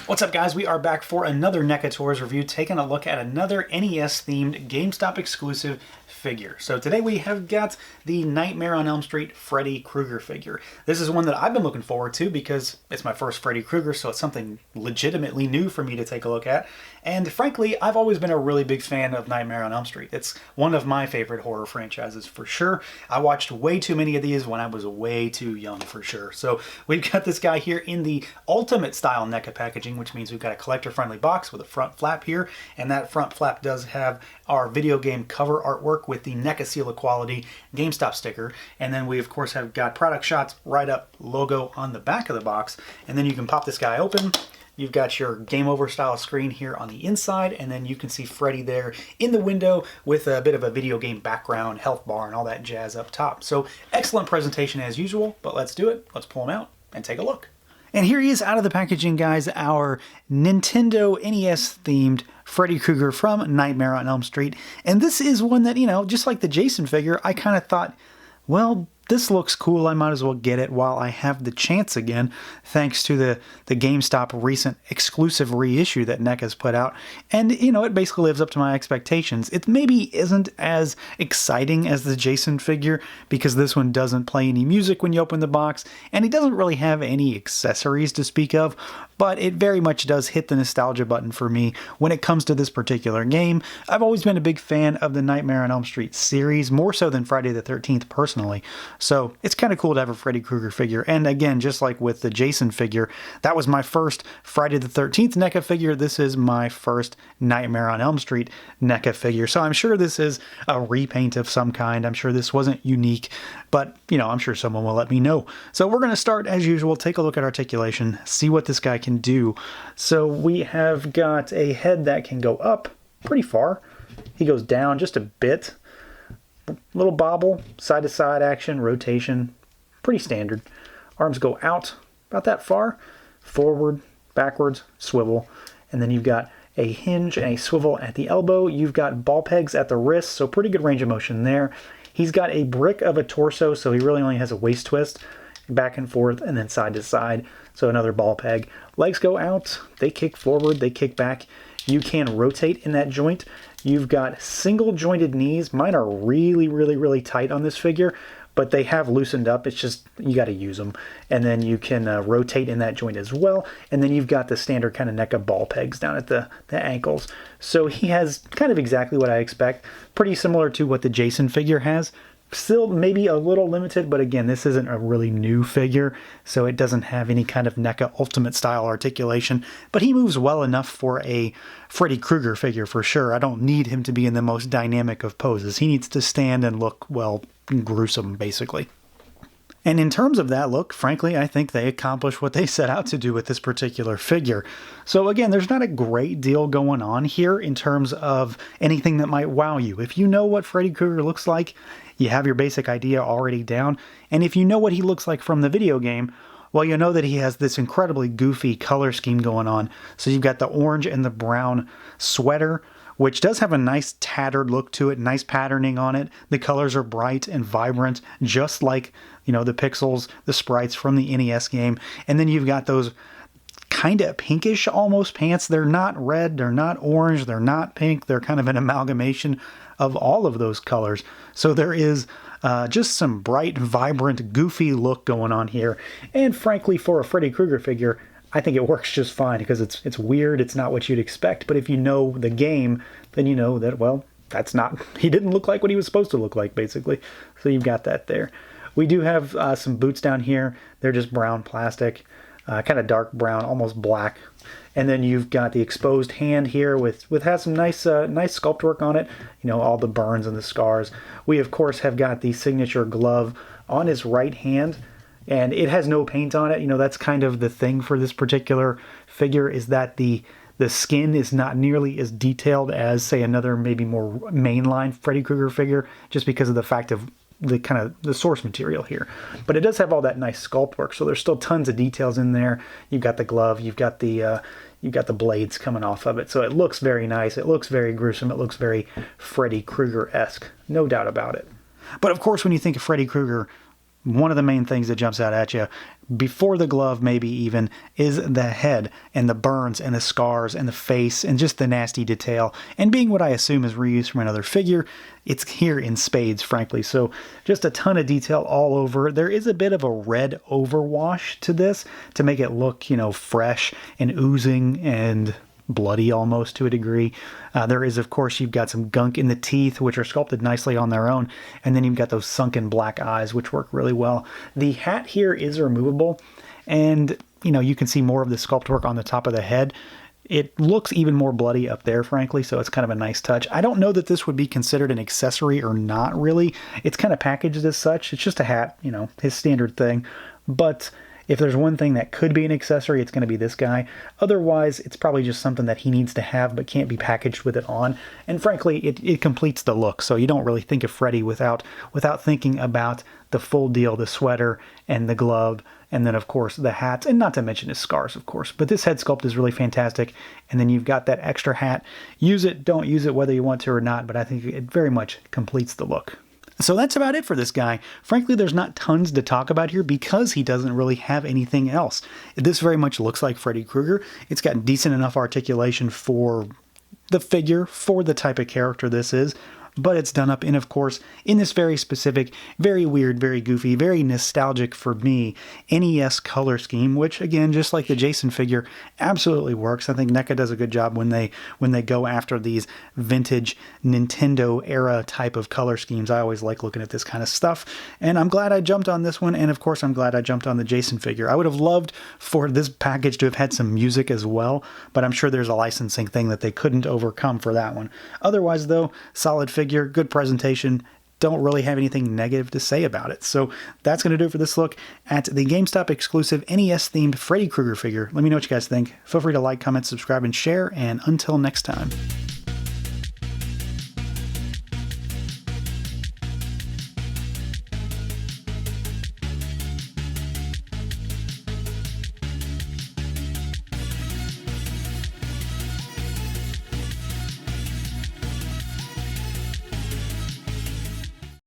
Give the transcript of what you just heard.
What's up, guys? We are back for another NECA Tours review, taking a look at another NES-themed Gamestop exclusive figure. So today we have got the Nightmare on Elm Street Freddy Krueger figure. This is one that I've been looking forward to because it's my first Freddy Krueger, so it's something legitimately new for me to take a look at. And frankly, I've always been a really big fan of Nightmare on Elm Street. It's one of my favorite horror franchises for sure. I watched way too many of these when I was way too young for sure. So we've got this guy here in the Ultimate style NECA packaging, which means we've got a collector-friendly box with a front flap here, and that front flap does have our video game cover artwork with the NECA Seal of Quality GameStop sticker, and then we of course have got product shots, write-up, logo on the back of the box, and then you can pop this guy open. You've got your game over style screen here on the inside, and then you can see Freddy there in the window with a bit of a video game background, health bar, and all that jazz up top. So excellent presentation as usual, but let's do it. Let's pull him out and take a look. And here he is out of the packaging, guys, our Nintendo NES themed Freddy Krueger from Nightmare on Elm Street. And this is one that, you know, just like the Jason figure, I kind of thought, well, this looks cool, I might as well get it while I have the chance again, thanks to the GameStop recent exclusive reissue that NECA's put out. And, you know, it basically lives up to my expectations. It maybe isn't as exciting as the Jason figure, because this one doesn't play any music when you open the box, and it doesn't really have any accessories to speak of, but it very much does hit the nostalgia button for me when it comes to this particular game. I've always been a big fan of the Nightmare on Elm Street series, more so than Friday the 13th personally. So it's kind of cool to have a Freddy Krueger figure. And again, just like with the Jason figure, that was my first Friday the 13th NECA figure. This is my first Nightmare on Elm Street NECA figure. So I'm sure this is a repaint of some kind. I'm sure this wasn't unique, but you know, I'm sure someone will let me know. So we're going to start as usual, take a look at articulation, see what this guy can do. So we have got a head that can go up pretty far. He goes down just a bit. Little bobble, side to side action, rotation, pretty standard. Arms go out about that far, forward, backwards, swivel, and then you've got a hinge and a swivel at the elbow. You've got ball pegs at the wrist, so pretty good range of motion there. He's got a brick of a torso, so he really only has a waist twist, back and forth, and then side to side, so another ball peg. Legs go out, they kick forward, they kick back. You can rotate in that joint. You've got single jointed knees. Mine are really, really, really tight on this figure, but they have loosened up. It's just, you got to use them. And then you can rotate in that joint as well. And then you've got the standard kind of NECA ball pegs down at the ankles. So he has kind of exactly what I expect. Pretty similar to what the Jason figure has. Still maybe a little limited, but again, this isn't a really new figure, so it doesn't have any kind of NECA Ultimate style articulation, but he moves well enough for a Freddy Krueger figure for sure. I don't need him to be in the most dynamic of poses. He needs to stand and look, well, gruesome, basically. And in terms of that look, frankly, I think they accomplished what they set out to do with this particular figure. So again, there's not a great deal going on here in terms of anything that might wow you. If you know what Freddy Krueger looks like, you have your basic idea already down. And if you know what he looks like from the video game, well, you know that he has this incredibly goofy color scheme going on. So you've got the orange and the brown sweater, which does have a nice tattered look to it, nice patterning on it. The colors are bright and vibrant, just like, you know, the pixels, the sprites from the NES game. And then you've got those kind of pinkish almost pants. They're not red, they're not orange, they're not pink. They're kind of an amalgamation of all of those colors. So there is just some bright, vibrant, goofy look going on here. And frankly, for a Freddy Krueger figure, I think it works just fine because it's weird. It's not what you'd expect. But if you know the game, then you know that, well, that's not, he didn't look like what he was supposed to look like, basically. So you've got that there. We do have some boots down here. They're just brown plastic, kind of dark brown, almost black. And then you've got the exposed hand here with has some nice sculpt work on it. You know, all the burns and the scars. We, of course, have got the signature glove on his right hand. And it has no paint on it. You know, that's kind of the thing for this particular figure, is that the skin is not nearly as detailed as, say, another maybe more mainline Freddy Krueger figure, just because of the fact of the kind of the source material here. But it does have all that nice sculpt work, so there's still tons of details in there. You've got the glove, you've got the blades coming off of it, so it looks very nice. It looks very gruesome. It looks very Freddy Krueger-esque, no doubt about it. But of course, when you think of Freddy Krueger, one of the main things that jumps out at you, before the glove maybe even, is the head and the burns and the scars and the face and just the nasty detail. And being what I assume is reused from another figure, it's here in spades, frankly. So just a ton of detail all over. There is a bit of a red overwash to this to make it look, you know, fresh and oozing and bloody almost to a degree. There is, of course, you've got some gunk in the teeth, which are sculpted nicely on their own. And then you've got those sunken black eyes, which work really well. The hat here is removable. And, you know, you can see more of the sculpt work on the top of the head. It looks even more bloody up there, frankly, so it's kind of a nice touch. I don't know that this would be considered an accessory or not, really. It's kind of packaged as such. It's just a hat, you know, his standard thing. But if there's one thing that could be an accessory, it's going to be this guy. Otherwise, it's probably just something that he needs to have but can't be packaged with it on. And frankly, it completes the look, so you don't really think of Freddy without thinking about the full deal, the sweater and the glove, and then, of course, the hats, and not to mention his scars, of course. But this head sculpt is really fantastic. And then you've got that extra hat. Use it, don't use it, whether you want to or not, but I think it very much completes the look. So that's about it for this guy. Frankly, there's not tons to talk about here because he doesn't really have anything else. This very much looks like Freddy Krueger. It's got decent enough articulation for the figure, for the type of character this is. But it's done up in, of course, in this very specific, very weird, very goofy, very nostalgic for me NES color scheme, which, again, just like the Jason figure, absolutely works. I think NECA does a good job when they go after these vintage Nintendo era type of color schemes. I always like looking at this kind of stuff, and I'm glad I jumped on this one, and of course I'm glad I jumped on the Jason figure. I would have loved for this package to have had some music as well, but I'm sure there's a licensing thing that they couldn't overcome for that one. Otherwise, though, solid figure. Good presentation. Don't really have anything negative to say about it. So that's going to do it for this look at the GameStop exclusive NES themed Freddy Krueger figure. Let me know what you guys think. Feel free to like, comment, subscribe, and share. And until next time.